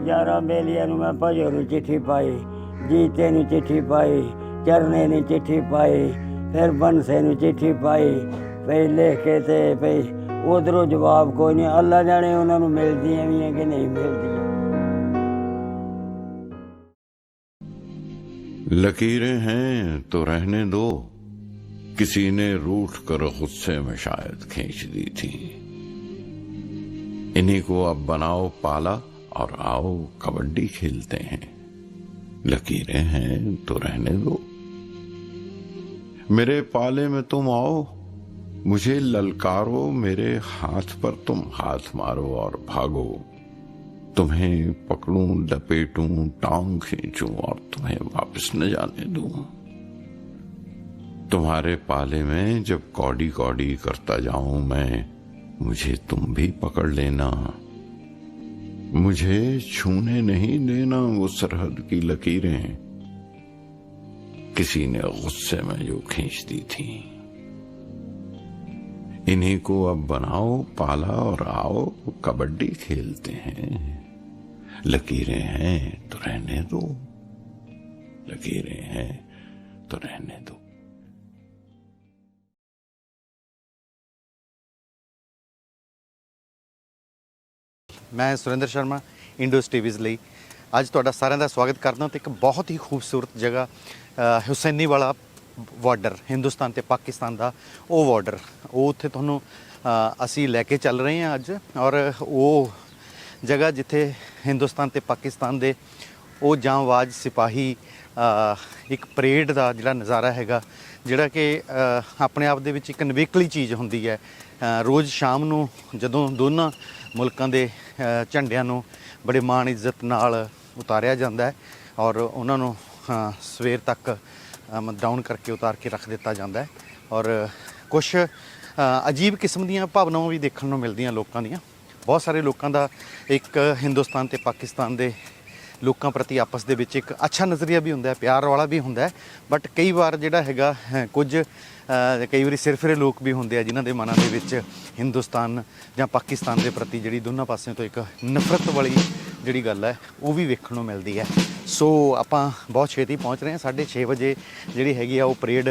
11 बेलिया मैं भजो नूं चिट्ठी पाई, जीते नूं चिट्ठी पाई, चरने ने चिट्ठी पाई, फिर बनसे नूं चिट्ठी पाई। भई लिख के ते भई उधरों जवाब कोई नहीं, अल्लाह जाने उन्होंने मिलदियां भी हैं कि नहीं मिलदियां। लकीरें हैं तो रहने दो, किसी ने रूठ कर गुस्से में शायद खींच दी थी। इन्हीं को अब बनाओ पाला और आओ कबड्डी खेलते हैं। लकीरें हैं तो रहने दो, मेरे पाले में तुम आओ, मुझे ललकारो, मेरे हाथ पर तुम हाथ मारो और भागो। तुम्हें पकड़ूं, लपेटूं, टांग खींचूं और तुम्हें वापस न जाने दूं। तुम्हारे पाले में जब कौड़ी कौड़ी करता जाऊं मैं, मुझे तुम भी पकड़ लेना। मुझे छूने नहीं देना वो सरहद की लकीरें, किसी ने गुस्से में जो खींच दी थी। इन्हीं को अब बनाओ पाला और आओ कबड्डी खेलते हैं। लकीरें हैं तो रहने दो, लकीरें हैं तो रहने दो। मैं सुरेंद्र शर्मा इंडोस टीवीज़ ਲਈ ਅੱਜ ਤੁਹਾਡਾ ਸਾਰਿਆਂ ਦਾ ਸਵਾਗਤ ਕਰਦਾ ਤੇ ਇੱਕ ਬਹੁਤ ਹੀ ਖੂਬਸੂਰਤ ਜਗ੍ਹਾ ਹੁਸੈਨੀ ਵਾਲਾ ਬਾਰਡਰ, ਹਿੰਦੁਸਤਾਨ ਤੇ ਪਾਕਿਸਤਾਨ ਦਾ ਉਹ ਬਾਰਡਰ, ਉਹ ਉੱਥੇ ਤੁਹਾਨੂੰ ਅਸੀਂ ਲੈ ਕੇ ਚੱਲ ਰਹੇ ਹਾਂ ਅੱਜ। ਔਰ ਉਹ ਜਗ੍ਹਾ ਜਿੱਥੇ ਹਿੰਦੁਸਤਾਨ ਤੇ ਪਾਕਿਸਤਾਨ ਦੇ ਉਹ ਜਾਂਬਾਜ਼ ਸਿਪਾਹੀ ਇੱਕ ਪਰੇਡ ਦਾ ਜਿਹੜਾ ਨਜ਼ਾਰਾ ਹੈਗਾ, ਜਿਹੜਾ ਕਿ ਆਪਣੇ ਆਪ ਦੇ ਵਿੱਚ ਇੱਕ ਨਿਵੇਕਲੀ ਚੀਜ਼ ਹੁੰਦੀ ਹੈ। ਰੋਜ਼ ਸ਼ਾਮ ਨੂੰ ਜਦੋਂ ਦੋਨਾਂ ਮੁਲਕਾਂ ਦੇ ਝੰਡਿਆਂ ਨੂੰ ਬੜੇ ਮਾਣ ਇੱਜ਼ਤ ਨਾਲ ਉਤਾਰਿਆ ਜਾਂਦਾ ਹੈ ਔਰ ਉਹਨਾਂ ਨੂੰ ਸਵੇਰ ਤੱਕ ਡਾਊਨ ਕਰਕੇ ਉਤਾਰ ਕੇ ਰੱਖ ਦਿੱਤਾ ਜਾਂਦਾ ਹੈ। ਔਰ ਕੁਛ ਅਜੀਬ ਕਿਸਮ ਦੀਆਂ ਭਾਵਨਾਵਾਂ ਵੀ ਦੇਖਣ ਨੂੰ ਮਿਲਦੀਆਂ ਲੋਕਾਂ ਦੀਆਂ। ਬਹੁਤ ਸਾਰੇ ਲੋਕਾਂ ਦਾ ਇੱਕ ਹਿੰਦੁਸਤਾਨ ਤੇ ਪਾਕਿਸਤਾਨ ਦੇ ਲੋਕਾਂ ਪ੍ਰਤੀ ਆਪਸ ਦੇ ਵਿੱਚ ਇੱਕ ਅੱਛਾ ਨਜ਼ਰੀਆ ਵੀ ਹੁੰਦਾ ਹੈ, ਪਿਆਰ ਵਾਲਾ ਵੀ ਹੁੰਦਾ ਹੈ। ਬਟ ਕਈ ਵਾਰ ਜਿਹੜਾ ਹੈਗਾ ਕੁਝ ਕਈ ਵਾਰੀ ਸਿਰਫਿਰੇ ਲੋਕ ਵੀ ਹੁੰਦੇ ਆ ਜਿਨ੍ਹਾਂ ਦੇ ਮਨਾਂ ਦੇ ਵਿੱਚ ਹਿੰਦੁਸਤਾਨ ਜਾਂ ਪਾਕਿਸਤਾਨ ਦੇ ਪ੍ਰਤੀ ਜਿਹੜੀ ਦੋਨਾਂ ਪਾਸਿਆਂ ਤੋਂ ਇੱਕ ਨਫ਼ਰਤ ਵਾਲੀ ਜਿਹੜੀ ਗੱਲ ਹੈ ਉਹ ਵੀ ਵੇਖਣ ਨੂੰ ਮਿਲਦੀ ਹੈ। ਸੋ ਆਪਾਂ ਬਹੁਤ ਛੇਤੀ ਪਹੁੰਚ ਰਹੇ ਹਾਂ, 6:30 ਵਜੇ ਜਿਹੜੀ ਹੈਗੀ ਆ ਉਹ ਪਰੇਡ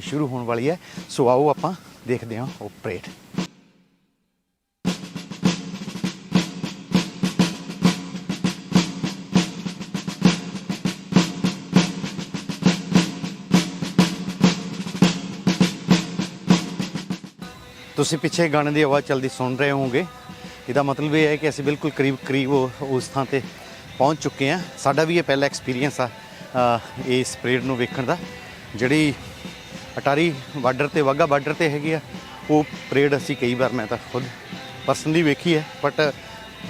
ਸ਼ੁਰੂ ਹੋਣ ਵਾਲੀ ਹੈ। ਸੋ ਆਓ ਆਪਾਂ ਦੇਖਦੇ ਹਾਂ ਉਹ ਪਰੇਡ। ਤੁਸੀਂ ਪਿੱਛੇ ਗਾਣੇ ਦੀ ਆਵਾਜ਼ ਚੱਲਦੀ ਸੁਣ ਰਹੇ ਹੋਵੋਗੇ। ਇਹਦਾ ਮਤਲਬ ਇਹ ਹੈ ਕਿ ਅਸੀਂ ਬਿਲਕੁਲ ਕਰੀਬ ਉਸ ਥਾਂ 'ਤੇ ਪਹੁੰਚ ਚੁੱਕੇ ਹਾਂ। ਸਾਡਾ ਵੀ ਇਹ ਪਹਿਲਾ ਐਕਸਪੀਰੀਅੰਸ ਆ ਇਸ ਪਰੇਡ ਨੂੰ ਵੇਖਣ ਦਾ। ਜਿਹੜੀ ਅਟਾਰੀ ਬਾਰਡਰ 'ਤੇ ਵਾਹਗਾ ਬਾਰਡਰ 'ਤੇ ਹੈਗੀ ਆ ਉਹ ਪਰੇਡ ਅਸੀਂ ਕਈ ਵਾਰ ਮੈਂ ਤਾਂ ਖੁਦ ਪਰਸਨਲੀ ਵੇਖੀ ਹੈ, ਬਟ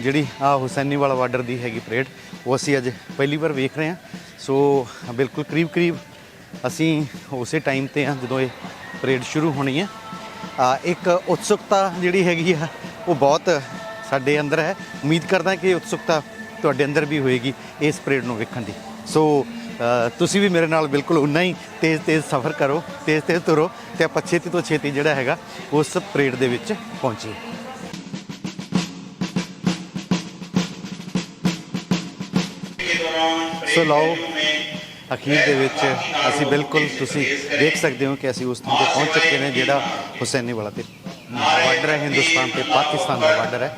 ਜਿਹੜੀ ਆ ਹੁਸੈਨੀ ਵਾਲਾ ਬਾਰਡਰ ਦੀ ਹੈਗੀ ਪਰੇਡ ਉਹ ਅਸੀਂ ਅੱਜ ਪਹਿਲੀ ਵਾਰ ਵੇਖ ਰਹੇ ਹਾਂ। ਸੋ ਬਿਲਕੁਲ ਕਰੀਬ ਅਸੀਂ ਉਸੇ ਟਾਈਮ 'ਤੇ ਹਾਂ ਜਦੋਂ ਇਹ ਪਰੇਡ ਸ਼ੁਰੂ ਹੋਣੀ ਹੈ। ਇੱਕ ਉਤਸੁਕਤਾ ਜਿਹੜੀ ਹੈਗੀ ਆ ਉਹ ਬਹੁਤ ਸਾਡੇ ਅੰਦਰ ਹੈ। ਉਮੀਦ ਕਰਦਾ ਕਿ ਉਤਸੁਕਤਾ ਤੁਹਾਡੇ ਅੰਦਰ ਵੀ ਹੋਏਗੀ ਇਸ ਪਰੇਡ ਨੂੰ ਵੇਖਣ ਦੀ। ਸੋ ਤੁਸੀਂ ਵੀ ਮੇਰੇ ਨਾਲ ਬਿਲਕੁਲ ਉਨਾ ਹੀ ਤੇਜ਼ ਸਫ਼ਰ ਕਰੋ, ਤੇਜ਼ ਤੁਰੋ ਅਤੇ ਆਪਾਂ ਛੇਤੀ ਤੋਂ ਛੇਤੀ ਜਿਹੜਾ ਹੈਗਾ ਉਸ ਪਰੇਡ ਦੇ ਵਿੱਚ ਪਹੁੰਚੀਏ। ਸੋ ਲਓ ਅਖੀਰ ਦੇ ਵਿੱਚ ਅਸੀਂ ਬਿਲਕੁਲ ਤੁਸੀਂ ਦੇਖ ਸਕਦੇ ਹੋ ਕਿ ਅਸੀਂ ਉਸ ਥਾਂ 'ਤੇ ਪਹੁੰਚ ਚੁੱਕੇ ਨੇ ਜਿਹੜਾ ਹੁਸੈਨੀ ਵਾਲਾ ਤੇ ਬਾਰਡਰ ਹੈ, ਹਿੰਦੁਸਤਾਨ ਤੇ ਪਾਕਿਸਤਾਨ ਦਾ ਬਾਰਡਰ ਹੈ।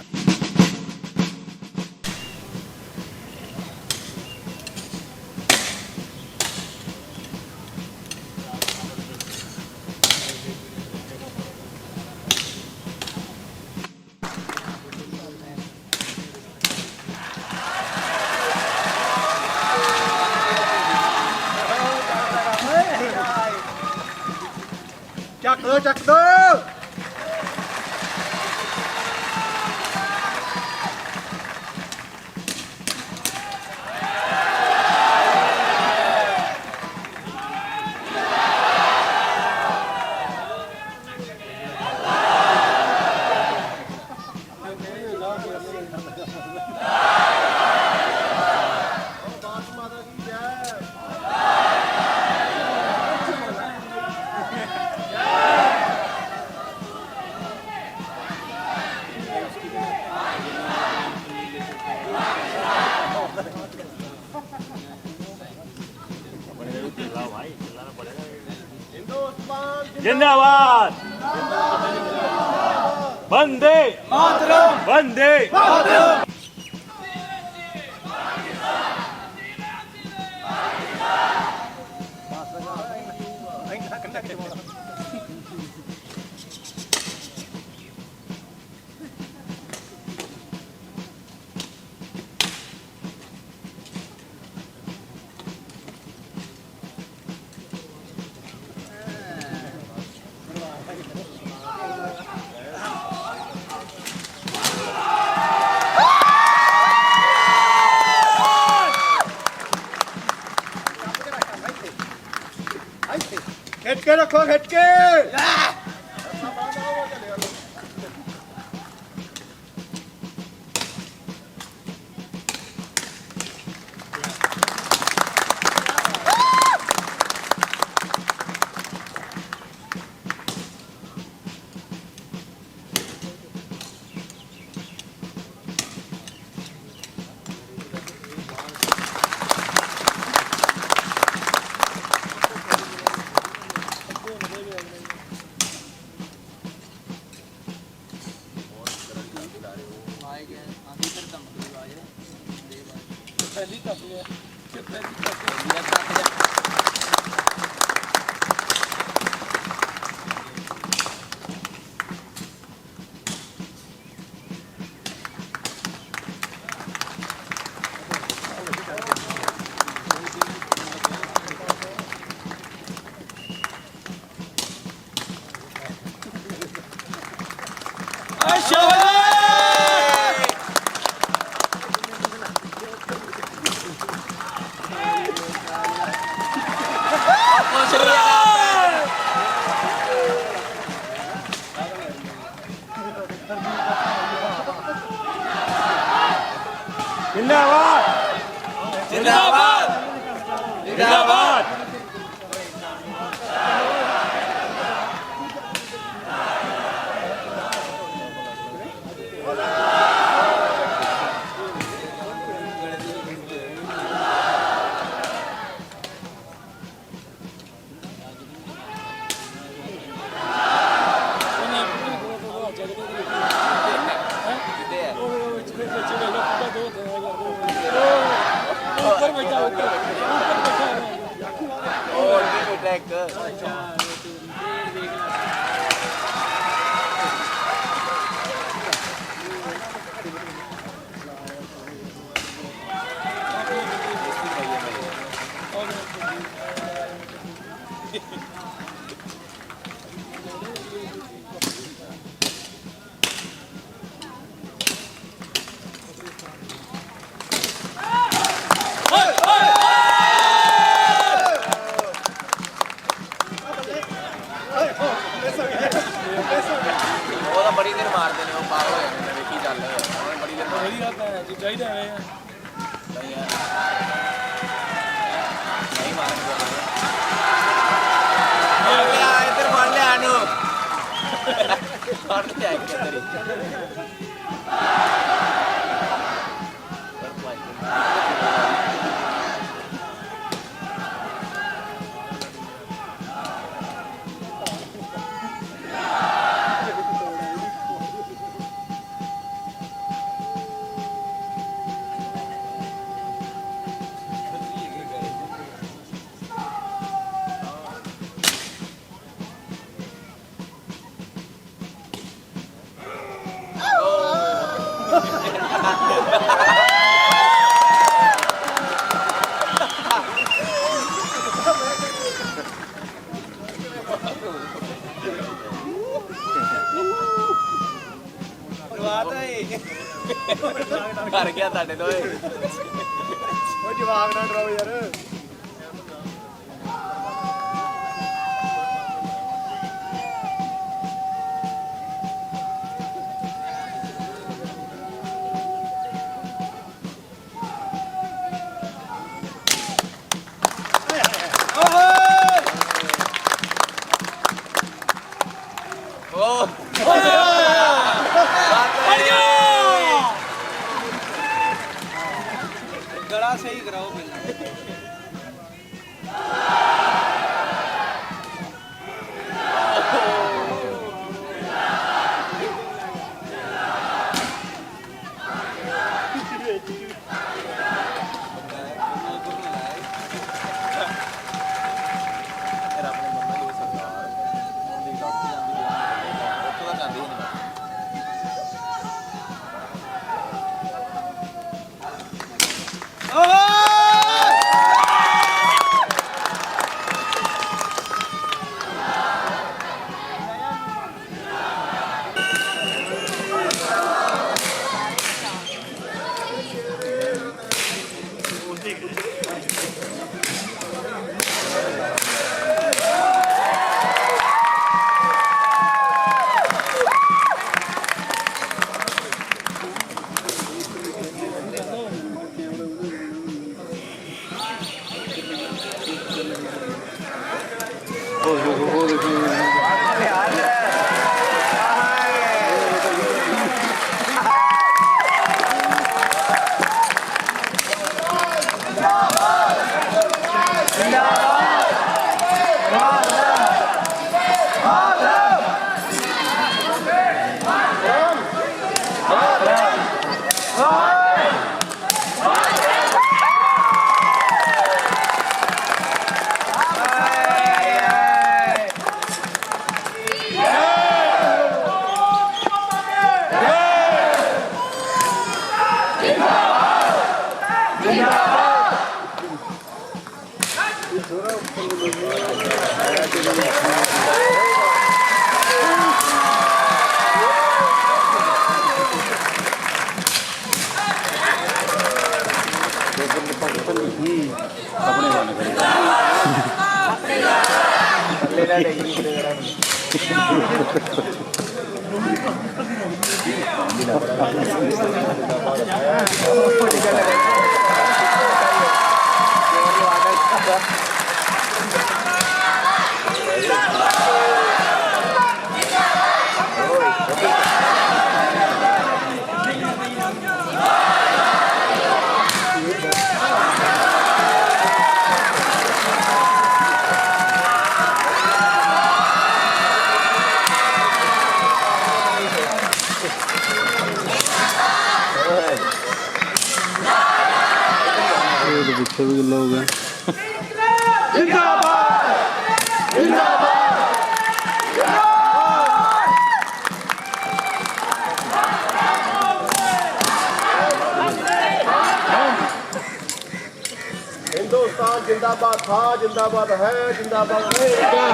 ਚੱਕ ਦੋ जिंदाबाद वंदे मातरम वंदे मातरम। खिंच के रखो, खिंच के। जिंदाबाद जिंदाबाद जिंदाबाद। बड़ी देर मारते हैं पागल हो जाते हैं देखी चल बड़ी देर चाहिए नहीं मारेंगे इधर फड़ ले आनू फड़ ले कर गया साढ़े तो जवाब ना डराओ यार। गला सही कराओ पहले। हिंदुस्तान जिंदाबाद था, जिंदाबाद है, जिंदाबाद रहेगा।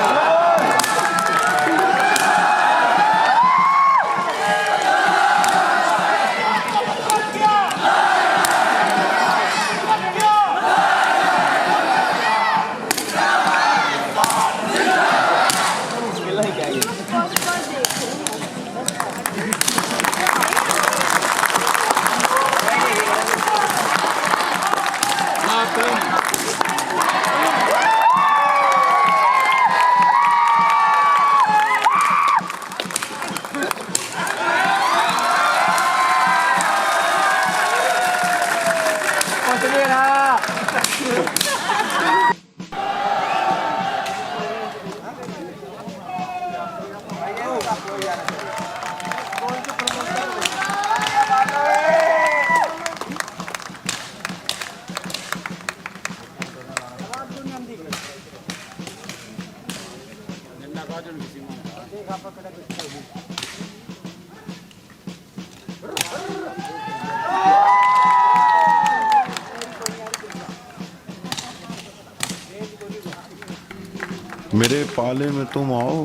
मेरे पाले में तुम आओ,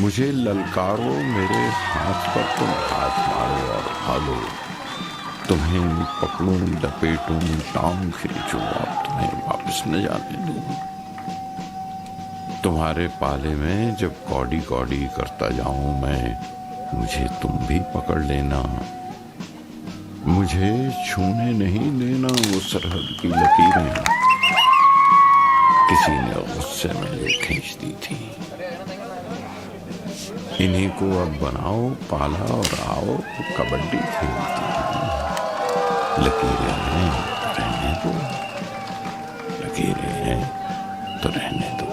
मुझे ललकारो, मेरे हाथ पर तुम हाथ मारो और भागो। तुम्हें पकड़ूं, लपेटूं, टांग खींचूं और तुम्हें वापस न जाने दूं। तुम्हारे पाले में जब कौड़ी कौड़ी करता जाऊं मैं, मुझे तुम भी पकड़ लेना। मुझे छूने नहीं देना वो सरहद की लकीरें किसी ने गुस्से में जो खींच दी थी। इन्हीं को अब बनाओ पाला और आओ कबड्डी खेलती हैं। लकीरें हैं रहने दो, लकीरें हैं तो रहने दो।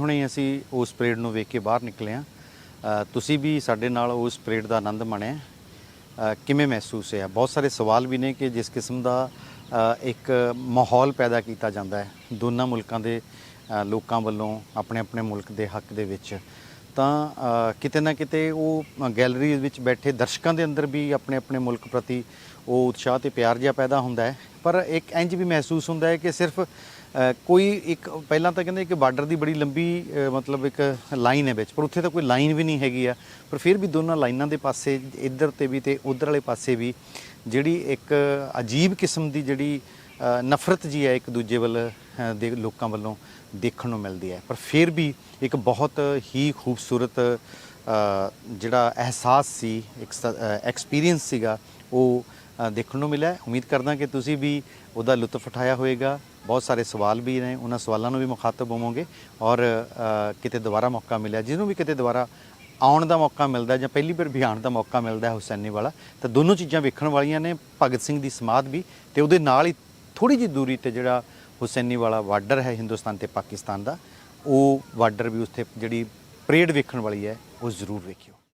ਹੁਣੇ ਅਸੀਂ ਉਸ ਪਰੇਡ ਨੂੰ ਵੇਖ ਕੇ ਬਾਹਰ ਨਿਕਲੇ ਹਾਂ। ਤੁਸੀਂ ਵੀ ਸਾਡੇ ਨਾਲ ਉਸ ਪਰੇਡ ਦਾ ਆਨੰਦ ਮਾਣਿਆ। ਕਿਵੇਂ ਮਹਿਸੂਸ ਹੋਇਆ? ਬਹੁਤ ਸਾਰੇ ਸਵਾਲ ਵੀ ਨੇ ਕਿ ਜਿਸ ਕਿਸਮ ਦਾ ਇੱਕ ਮਾਹੌਲ ਪੈਦਾ ਕੀਤਾ ਜਾਂਦਾ ਹੈ ਦੋਨਾਂ ਮੁਲਕਾਂ ਦੇ ਲੋਕਾਂ ਵੱਲੋਂ ਆਪਣੇ ਆਪਣੇ ਮੁਲਕ ਦੇ ਹੱਕ ਦੇ ਵਿੱਚ, ਤਾਂ ਕਿਤੇ ਨਾ ਕਿਤੇ ਉਹ ਗੈਲਰੀ ਵਿੱਚ ਬੈਠੇ ਦਰਸ਼ਕਾਂ ਦੇ ਅੰਦਰ ਵੀ ਆਪਣੇ ਆਪਣੇ ਮੁਲਕ ਪ੍ਰਤੀ ਉਹ ਉਤਸ਼ਾਹ ਤੇ ਪਿਆਰ ਜਿਹਾ ਪੈਦਾ ਹੁੰਦਾ ਹੈ। ਪਰ ਇੱਕ ਇੰਜ ਵੀ ਮਹਿਸੂਸ ਹੁੰਦਾ ਹੈ ਕਿ ਸਿਰਫ ਕੋਈ ਇੱਕ ਪਹਿਲਾਂ ਤਾਂ ਕਹਿੰਦੇ ਕਿ ਬਾਰਡਰ ਦੀ ਬੜੀ ਲੰਬੀ ਮਤਲਬ ਇੱਕ ਲਾਈਨ ਹੈ ਵਿੱਚ, ਪਰ ਉੱਥੇ ਤਾਂ ਕੋਈ ਲਾਈਨ ਵੀ ਨਹੀਂ ਹੈਗੀ ਆ। ਪਰ ਫਿਰ ਵੀ ਦੋਨਾਂ ਲਾਈਨਾਂ ਦੇ ਪਾਸੇ ਇੱਧਰ ਤੇ ਵੀ ਤੇ ਉੱਧਰ ਵਾਲੇ ਪਾਸੇ ਵੀ ਜਿਹੜੀ ਇੱਕ ਅਜੀਬ ਕਿਸਮ ਦੀ ਜਿਹੜੀ ਨਫ਼ਰਤ ਜੀ ਹੈ ਇੱਕ ਦੂਜੇ ਵੱਲ ਦੇ ਲੋਕਾਂ ਵੱਲੋਂ ਦੇਖਣ ਨੂੰ ਮਿਲਦੀ ਹੈ। ਪਰ ਫਿਰ ਵੀ ਇੱਕ ਬਹੁਤ ਹੀ ਖੂਬਸੂਰਤ ਜਿਹੜਾ ਅਹਿਸਾਸ ਸੀ, ਇੱਕ ਐਕਸਪੀਰੀਅੰਸ ਸੀਗਾ, ਉਹ ਦੇਖਣ ਨੂੰ ਮਿਲਿਆ। ਉਮੀਦ ਕਰਦਾ ਕਿ ਤੁਸੀਂ ਵੀ ਉਹਦਾ ਲੁਤਫ ਉਠਾਇਆ ਹੋਵੇਗਾ। ਬਹੁਤ ਸਾਰੇ ਸਵਾਲ ਵੀ ਨੇ, ਉਹਨਾਂ ਸਵਾਲਾਂ ਨੂੰ ਵੀ ਮੁਖਾਤਬ ਹੋਵਾਂਗੇ ਔਰ ਕਿਤੇ ਦੁਬਾਰਾ ਮੌਕਾ ਮਿਲਿਆ, ਜਿਹਨੂੰ ਵੀ ਕਿਤੇ ਦੁਬਾਰਾ ਆਉਣ ਦਾ ਮੌਕਾ ਮਿਲਦਾ ਜਾਂ ਪਹਿਲੀ ਵਾਰ ਵੀ ਆਉਣ ਦਾ ਮੌਕਾ ਮਿਲਦਾ ਹੈ ਹੁਸੈਨੀ ਵਾਲਾ, ਤਾਂ ਦੋਨੋਂ ਚੀਜ਼ਾਂ ਵੇਖਣ ਵਾਲੀਆਂ ਨੇ। ਭਗਤ ਸਿੰਘ ਦੀ ਸਮਾਧ ਵੀ ਤੇ ਉਹਦੇ ਨਾਲ ਹੀ ਥੋੜ੍ਹੀ ਜਿਹੀ ਦੂਰੀ ਤੇ ਜਿਹੜਾ ਹੁਸੈਨੀ ਵਾਲਾ ਬਾਰਡਰ ਹੈ ਹਿੰਦੁਸਤਾਨ ਤੇ ਪਾਕਿਸਤਾਨ ਦਾ, ਉਹ ਬਾਰਡਰ ਵੀ ਉੱਥੇ ਜਿਹੜੀ ਪਰੇਡ ਵੇਖਣ ਵਾਲੀ ਹੈ ਉਹ ਜ਼ਰੂਰ ਵੇਖਿਓ।